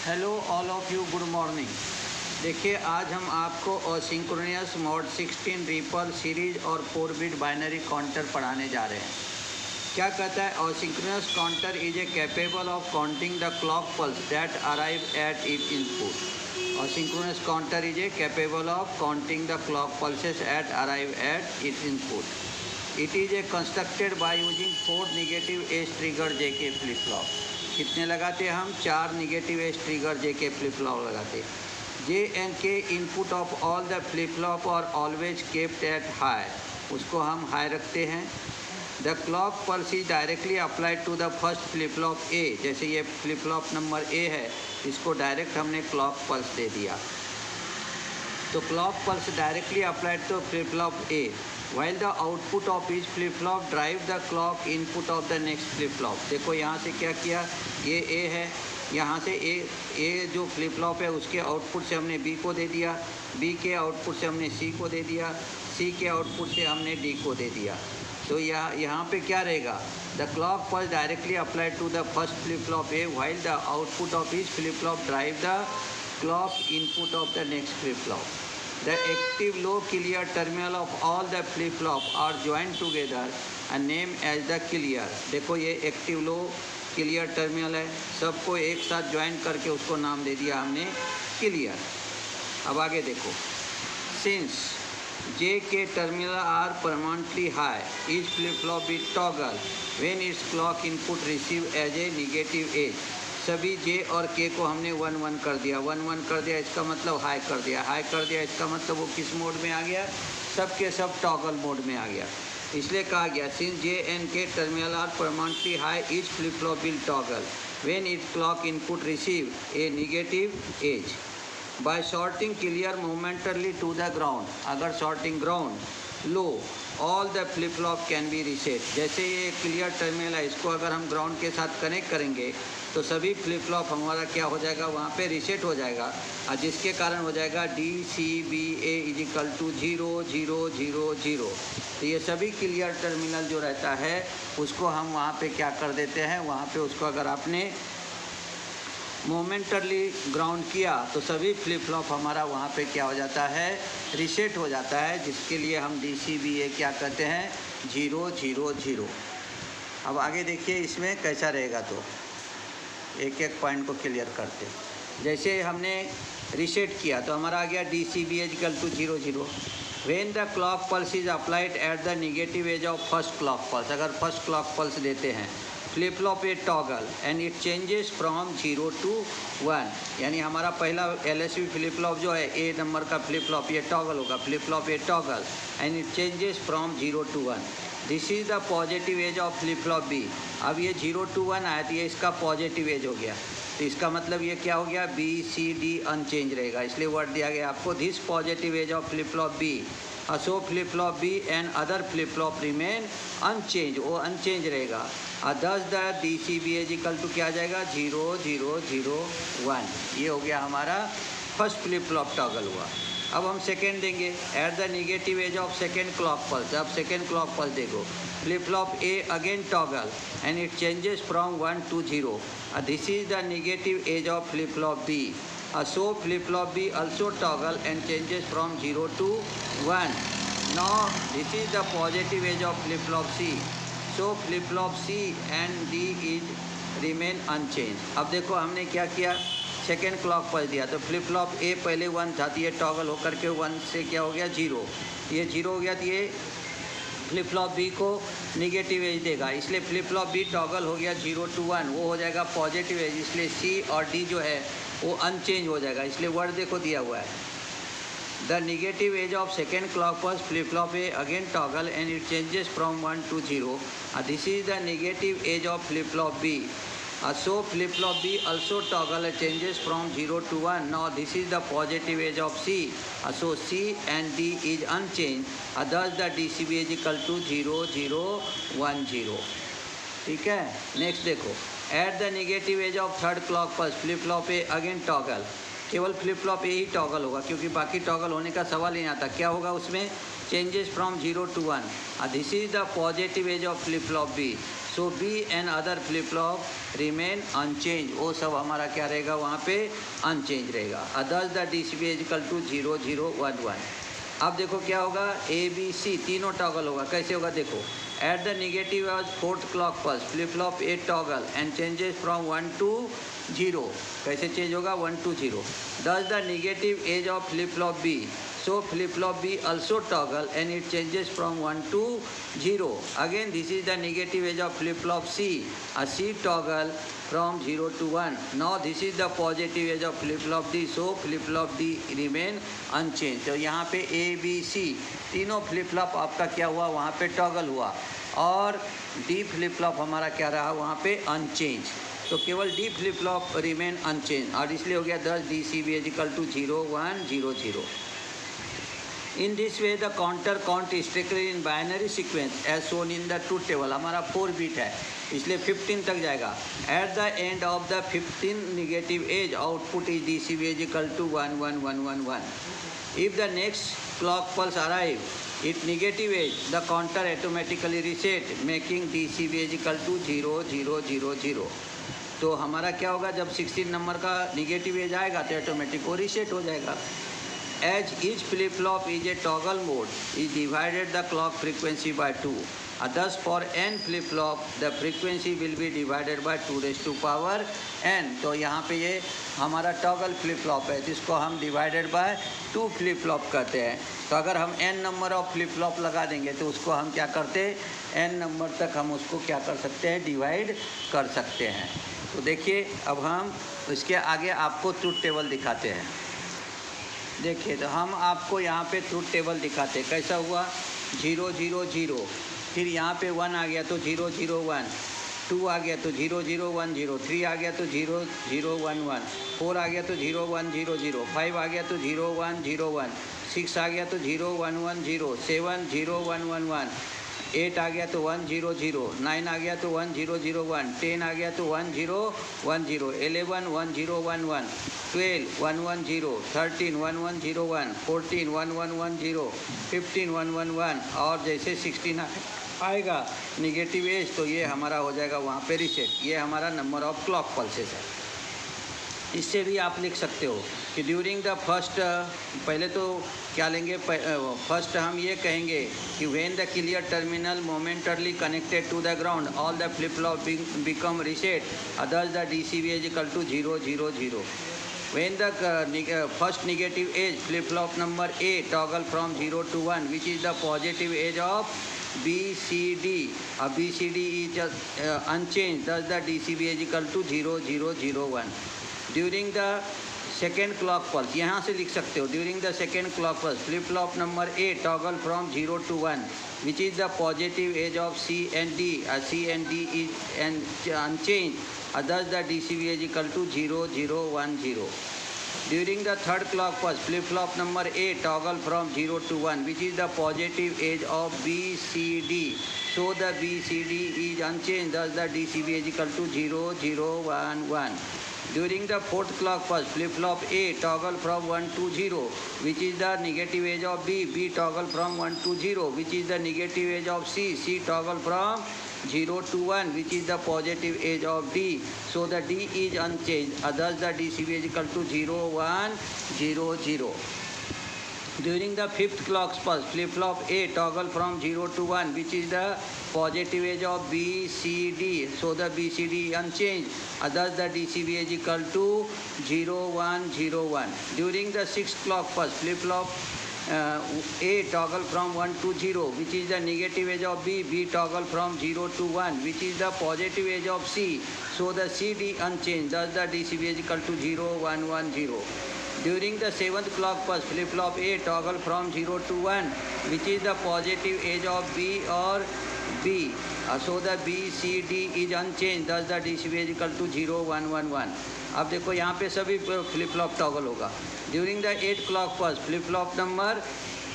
Hello all of you, good morning. देखिए, आज हम आपको असिंक्रोनस मोड 16 रिपल सीरीज और 4 बिट बाइनरी काउंटर पढ़ाने जा रहे हैं। क्या कहता है? Asynchronous counter is a capable of counting the clock pulse that arrive at it input. Asynchronous counter is a capable of counting the clock pulses at arrive at it input. It is a constructed by using 4 negative edge trigger JK flip flop. कितने लगाते हैं हम? 4 negative edge trigger JK flip flop लगाते। J and K input of all the flip flop और always kept at high, उसको हम high रखते हैं। The clock pulse is directly applied to the first flip flop A. जैसे ये flip flop number A है, इसको डायरेक्ट हमने क्लॉक पल्स दे दिया, तो clock pulse directly applied to flip flop A, while the output of each flip flop drive the clock input of the next flip flop। देखो यहाँ से क्या किया, ये A है, यहाँ से A जो फ्लिप फ्लॉप है उसके आउटपुट से हमने B को दे दिया, B के आउटपुट से हमने C को दे दिया, C के आउटपुट से हमने D को दे दिया। तो यहाँ पे क्या रहेगा? The clock pulse directly applied to the first flip flop A while the output of each flip flop drive the clock input of the next flip flop। The active low clear terminal of all the flip flop are joined together and named as the clear। देखो ये active low clear terminal है, सबको एक साथ join करके उसको नाम दे दिया हमने क्लियर। अब आगे देखो, since J K terminal are permanently high, each flip flop will toggle when its clock input receive as a negative edge। सभी जे और के को हमने 1 1 कर दिया, 1 1 कर दिया, इसका मतलब हाई कर दिया, हाई कर दिया, इसका मतलब वो किस मोड में आ गया? सब के सब टॉगल मोड में आ गया। इसलिए कहा गया since J and K terminal are permanently high, each flip flop will toggle when it clock input receive a negative edge by shorting clear momentarily to the ground. अगर shorting ground low, all the flip flop can be reset. जैसे ये clear terminal है, इसको अगर हम ground के साथ connect करेंगे तो सभी फ्लिप फ्लॉप हमारा क्या हो जाएगा? वहाँ पे रीसेट हो जाएगा, और जिसके कारण हो जाएगा DCBA इजिकल टू 0 0 0 0। तो ये सभी क्लियर टर्मिनल जो रहता है उसको हम वहाँ पे क्या कर देते हैं? वहाँ पे उसको अगर आपने मोमेंटरली ग्राउंड किया तो सभी फ्लिप फ्लॉप हमारा वहाँ पे क्या हो जाता है? रीसेट हो जाता है, जिसके लिए हम DCBA क्या कहते हैं? 0 0 0। अब आगे देखिए इसमें कैसा रहेगा, तो एक एक पॉइंट को क्लियर करते। जैसे हमने रीसेट किया तो हमारा आ गया DCBA equal to 0 0। When the clock pulse is applied at the negative edge of first clock pulse. अगर फर्स्ट क्लॉक पल्स देते हैं, flip flop A toggle and it changes from 0 to 1। यानी हमारा पहला LSB फ्लिप फ्लॉप जो है, A number का flip flop, ये टॉगल होगा, flip flop A toggle and it changes from 0 to 1। This is the positive edge of flip flop B। अब ये 0 to 1 आया तो ये इसका पॉजिटिव एज हो गया, तो इसका मतलब ये क्या हो गया? B C D अनचेंज रहेगा, इसलिए वर्ड दिया गया आपको this positive edge of flip flop B। So flip flop B and other flip flop remain unchanged, वो अनचेंज रहेगा। Thus the DCBA equal to क्या आ जाएगा? 0 0 0 1। ये हो गया हमारा फर्स्ट फ्लिप फ्लॉप टॉगल हुआ। अब हम सेकेंड देंगे, at the negative edge of second clock pulse. अब सेकेंड क्लॉक पल्स देखो, flip flop A again toggle and it changes from 1 to 0। This is the negative edge of flip flop B। So flip flop B also toggle and changes from 0 to 1। Now this is the positive edge of flip flop C। So flip flop C and D is remain unchanged। अब देखो हमने क्या किया, second clock pulse दिया तो flip flop A पहले 1 था, तो ये टॉगल होकर के 1 से क्या हो गया? 0। ये 0 हो गया तो ये फ्लिप फ्लॉप B को निगेटिव एज देगा, इसलिए फ्लिप फ्लॉप B टॉगल हो गया 0 to 1, वो हो जाएगा पॉजिटिव एज, इसलिए C और D जो है वो अनचेंज हो जाएगा। इसलिए वर्ड देखो दिया हुआ है, the negative edge of second clock pulse flip flop A again toggle and it changes from 1 to 0। This is the negative edge of flip flop B। So flip flop B also toggle changes from 0 to 1। Now this is the positive edge of C। So C and D is unchanged। Thus the DCBA is equal to 0 0 1 0। ठीक है, next देखो, at the negative edge of third clock pulse flip flop A again toggle. केवल flip flop A ही toggle होगा, क्योंकि बाकी toggle होने का सवाल ही नहीं आता। क्या होगा उसमें? changes from 0 to 1। This is the positive edge of flip flop B। So B and other flip flop remain unchanged, वो सब हमारा क्या रहेगा वहाँ पे अनचेंज रहेगा। Others the DCB is equal to 0 0 1 1। अब देखो क्या होगा, ABC तीनों टॉगल होगा। कैसे होगा देखो, at the negative edge fourth clock pulse flip flop A toggle and changes from 1 to 0। कैसे चेंज होगा, 1 to 0। Thus the negative edge of flip flop B, so flip flop B also toggle and it changes from 1 to 0. Again this is the negative edge of flip flop C, a C toggle from 0 to 1. Now this is the positive edge of flip flop D, so flip flop D remain unchanged. तो यहाँ पे A B C तीनों flip flop आपका क्या हुआ, वहाँ पे toggle हुआ, और D फ्लिप फ्लॉप हमारा क्या रहा वहाँ पे अनचेंज। तो केवल D flip flop remain unchanged, और इसलिए हो गया 10 DCB is equal to 0 1 0 0। In this way the counter count is strictly in binary sequence as shown in the truth table। हमारा 4 बिट है इसलिए 15 तक जाएगा। At the end of the 15 negative edge output is DCB is equal to 1 1 1 1 1। If the next clock pulse arrive at negative edge, the counter automatically reset making DCB is equal to 0 0 0 0। तो हमारा क्या होगा, जब 16 number का negative edge आएगा तो automatic वो reset हो जाएगा। As each flip flop is a toggle mode, is divided the clock frequency by 2. Thus for n flip flop, the frequency will be divided by 2 raised to power n। तो यहाँ पे ये हमारा toggle flip flop है जिसको हम divided by 2 flip flop कहते हैं। तो अगर हम n number of flip flop लगा देंगे तो उसको हम क्या करते हैं, n नंबर तक हम उसको क्या कर सकते हैं, डिवाइड कर सकते हैं। तो देखिए अब हम इसके आगे आपको ट्रूथ टेबल दिखाते हैं। देखिए तो हम आपको यहाँ पे ट्रूथ टेबल दिखाते हैं। कैसा हुआ, 0 0 0, फिर यहाँ पे 1 आ गया तो 0 0 1, 2 आ गया तो 0 0 1 0, 3 आ गया तो 0 0 1 1, 4 आ गया तो 0 1 0 0, 5 आ गया तो 0 1 0 1, 6 आ गया तो 0 1 1 0, 7 0 1 1 1, 8 आ गया तो 1 0 0, 9 आ गया तो 1 0 0 1, 10 आ गया तो 1 0 1 0, 11 1 0 1 1, 12 1 1 0, 13 1 1 0 1, 14 1 1 1 0, 15 1 1 1, और जैसे 16 आएगा निगेटिव एज तो ये हमारा हो जाएगा वहाँ पे रीसेट। ये हमारा नंबर ऑफ क्लॉक पल्सेस है। इससे भी आप लिख सकते हो कि ड्यूरिंग द फर्स्ट, पहले तो क्या लेंगे, फर्स्ट हम ये कहेंगे कि when the clear terminal momentarily connected to the ground all the flip flop become reset, others the DCB is equal to 0 0 0। When the first negative edge flip flop number A toggle from 0 to 1, which is the positive edge of BCD, BCD is unchanged, thus the DCB is equal to 0 0 0 1। During the second clock pulse, यहाँ से लिख सकते हो, during the second clock pulse flip flop number A toggle from 0 to 1, which is the positive edge of C and D, C and D is unchanged, thus the DCB is equal to 0 0 1 0। During the third clock pulse flip flop number A toggle from 0 to 1, which is the positive edge of BCD, so the BCD is unchanged, thus the DCB is equal to 0 0 1 1। During the fourth clock pulse flip flop A toggle from 1 to 0, which is the negative edge of B, B toggle from 1 to 0, which is the negative edge of C, C toggle from 0 to 1, which is the positive edge of D, so the D is unchanged, thus the DCB is equal to 0 1 0 0। During the fifth clock pulse flip flop A toggle from 0 to 1, which is the positive edge of BCD, so the BCD unchanged, thus the DCB is equal to 0 1 0 1। During the sixth clock pulse flip flop A toggle from 1 to 0, which is the negative edge of B, B toggle from 0 to 1, which is the positive edge of C, so the CD unchanged, thus the DCB is equal to 0 1 1 0। During the seventh clock pulse flip flop A toggle from 0 to 1, which is the positive edge of B or B, so the BCD is unchanged, thus the DCB is equal to 0 1 1 1। अब देखो यहाँ पे सभी flip flop toggle होगा। During the 8th clock pulse flip flop number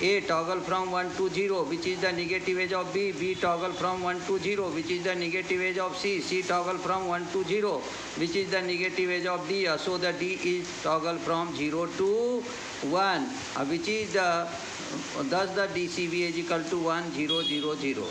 A toggle from 1 to 0, which is the negative edge of B, B toggle from 1 to 0, which is the negative edge of C, C toggle from 1 to 0, which is the negative edge of D, so the D is toggle from 0 to 1, which is the, thus the DCB is equal to 1 0 0 0।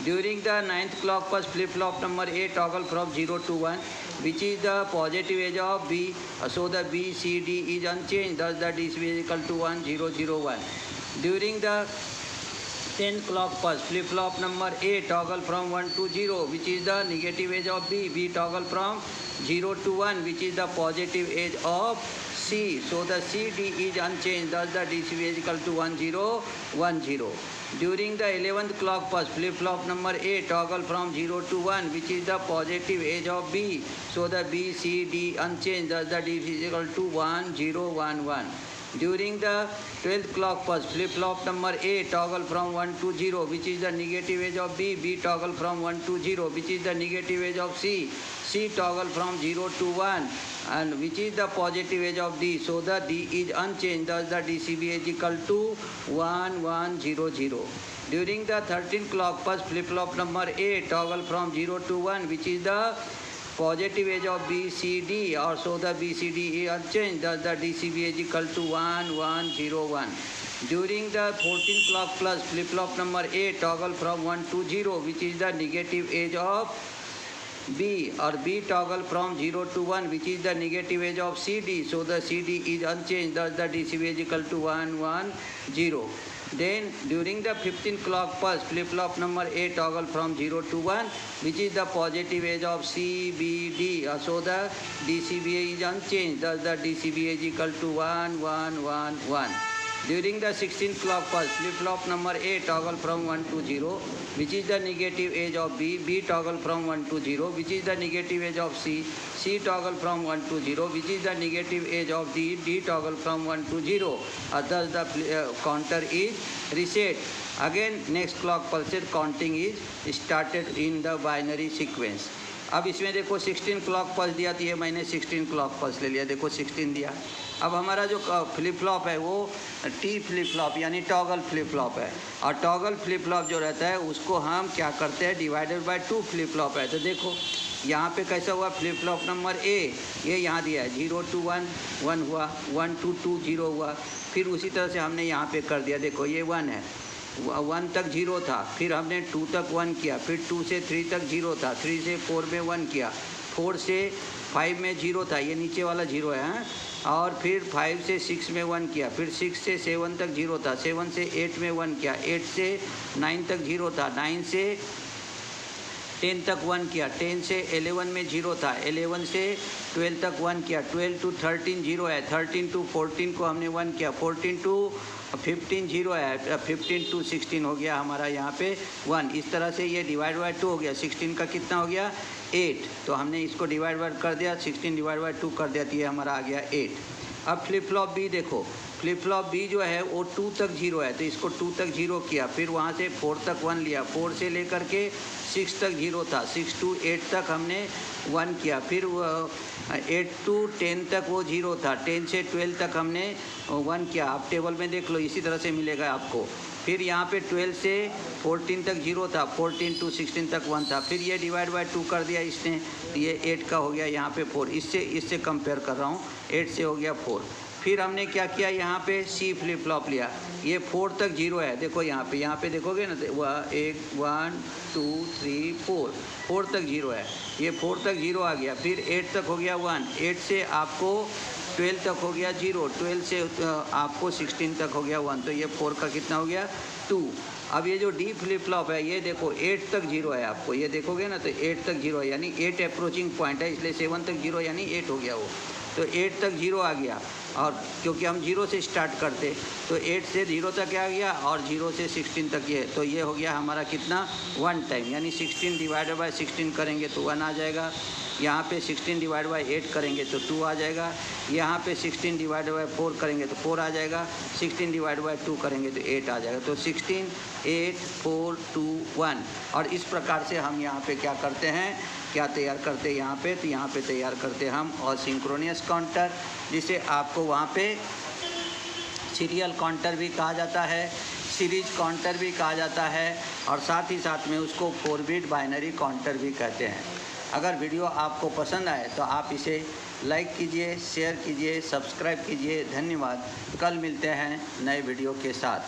During the 9th clock pulse, flip-flop number A toggle from 0 to 1, which is the positive edge of B. So the B, C, D is unchanged, thus the DCB is equal to 1, 0, 0, 1. During the 10th clock pulse, flip-flop number A toggle from 1 to 0, which is the negative edge of B. B toggle from 0 to 1, which is the positive edge of C. So the CD is unchanged, thus the DCB is equal to 1, 0, 1, 0. During the 11th clock pulse, flip-flop number A toggle from 0 to 1, which is the positive edge of B. So the B, C, D unchanged, thus the DCB is equal to 1, 0, 1, 1. During the 12th clock pulse, flip-flop number A toggle from 1 to 0, which is the negative edge of B. B toggle from 1 to 0, which is the negative edge of C. C toggle from 0 to 1, and which is the positive edge of D. So the D is unchanged, thus the DCB is equal to 1, 1, 0, 0. During the 13th clock pulse, flip-flop number A toggle from 0 to 1, which is the positive edge of BCD, or so the BCD is unchanged, thus the DCB is equal to 1, 1, 0, 1. During the 14th clock plus, flip-flop number A toggle from 1 to 0, which is the negative edge of B, or B toggle from 0 to 1, which is the negative edge of CD. So the CD is unchanged, thus the DCB is equal to 1, 1, 0. Then during the 15th clock pulse, flip-flop number A toggle from 0 to 1, which is the positive edge of CBD. So the DCB is unchanged, thus the DCB is equal to 1, 1, 1, 1. During the 16th clock pulse, flip-flop number A toggle from 1 to 0, which is the negative edge of B. B toggle from 1 to 0, which is the negative edge of C. C toggle from 1 to 0, which is the negative edge of D. D toggle from 1 to 0. Thus the counter is reset. Again, next clock pulse counting is started in the binary sequence. अब इसमें देखो 16 clock pulse दिया, तो ये मैंने 16 clock pulse ले लिया, देखो 16 दिया। अब हमारा जो फ्लिप फ्लॉप है वो टी फ्लिप फ्लॉप यानी टॉगल फ्लिप फ्लॉप है, और टॉगल फ्लिप फ्लॉप जो रहता है उसको हम क्या करते हैं, डिवाइडेड बाय 2 फ्लिप फ्लॉप है। तो देखो यहाँ पे कैसा हुआ, फ्लिप फ्लॉप नंबर ए ये यहाँ दिया है 0 to 1 1 हुआ, 1 to 2 0 हुआ, फिर उसी तरह से हमने यहाँ पे कर दिया, देखो ये 1 है, 1 तक 0 था, फिर हमने 2 तक 1 किया, फिर 2 से 3 तक 0 था, 3 से 4 में 1 किया, 4 से 5 में 0 था, ये नीचे वाला 0 है, और फिर 5 से 6 में 1 किया, फिर 6 से 7 तक 0 था, 7 से 8 में 1 किया, 8 से 9 तक 0 था, 9 से 10 तक 1 किया, 10 से 11 में 0 था, 11 से 12 तक 1 किया, 12 to 13 0 है, 13 to 14 को हमने 1 किया, 14 to 15 0 है, 15 to 16 हो गया हमारा यहाँ पे 1। इस तरह से ये डिवाइड बाय 2 हो गया, 16 का कितना हो गया 8, तो हमने इसको डिवाइड बाय कर दिया, 16 डिवाइड बाय 2 कर दिया, तो ये हमारा आ गया 8। अब फ्लिप फ्लॉप बी देखो, फ्लिप फ्लॉप बी जो है वो 2 तक 0 है, तो इसको 2 तक 0 किया, फिर वहाँ से 4 तक 1 लिया, 4 से लेकर के 6 तक 0 था, 6 to 8 तक हमने 1 किया, फिर 8 to 10 तक वो 0 था, 10 से 12 तक हमने 1 किया। आप टेबल में देख लो, इसी तरह से मिलेगा आपको। फिर यहाँ पे 12 से 14 तक 0 था, 14 to 16 तक 1 था, फिर ये डिवाइड बाय 2 कर दिया इसने, ये 8 का हो गया यहाँ पे 4, इससे कंपेयर कर रहा हूँ, 8 से हो गया 4। फिर हमने क्या किया, यहाँ पे सी फ्लिप फ्लॉप लिया, ये 4 तक 0 है, देखो यहाँ पे देखोगे ना, 1 2 3 4 तक 0 है, ये 4 तक 0 आ गया, फिर 8 तक हो गया 1, 8 से आपको 12 तक हो गया 0, 12 से आपको 16 तक हो गया 1, तो ये 4 का कितना हो गया 2। अब ये जो डी फ्लिप फ्लॉप है ये देखो 8 तक 0 है, आपको ये देखोगे ना तो 8 तक 0 है, यानी 8 अप्रोचिंग पॉइंट है, इसलिए 7 तक 0 यानी 8 हो गया वो, तो 8 तक 0 आ गया। और क्योंकि हम 0 से स्टार्ट करते तो 8 से 0 तक आ गया, और 0 से 16 तक ये, तो ये हो गया हमारा कितना 1 टाइम, यानी 16 डिवाइडेड बाय 16 करेंगे तो 1 आ जाएगा, यहाँ पे 16 डिवाइड बाय 8 करेंगे तो 2 आ जाएगा, यहाँ पे 16 डिवाइड बाय 4 करेंगे तो 4 आ जाएगा, 16 डिवाइड बाय 2 करेंगे तो 8 आ जाएगा, तो 16 8 4 2 1। और इस प्रकार से हम यहाँ पे क्या करते हैं, क्या तैयार करते हैं यहाँ पे, तो यहाँ पे तैयार करते हैं हम असिंक्रोनियस काउंटर, जिसे आपको वहाँ पे सीरियल काउंटर भी कहा जाता है, सीरीज काउंटर भी कहा जाता है, और साथ ही साथ में उसको 4 बिट बाइनरी काउंटर भी कहते हैं। अगर वीडियो आपको पसंद आए तो आप इसे लाइक कीजिए, शेयर कीजिए, सब्सक्राइब कीजिए। धन्यवाद। कल मिलते हैं नए वीडियो के साथ।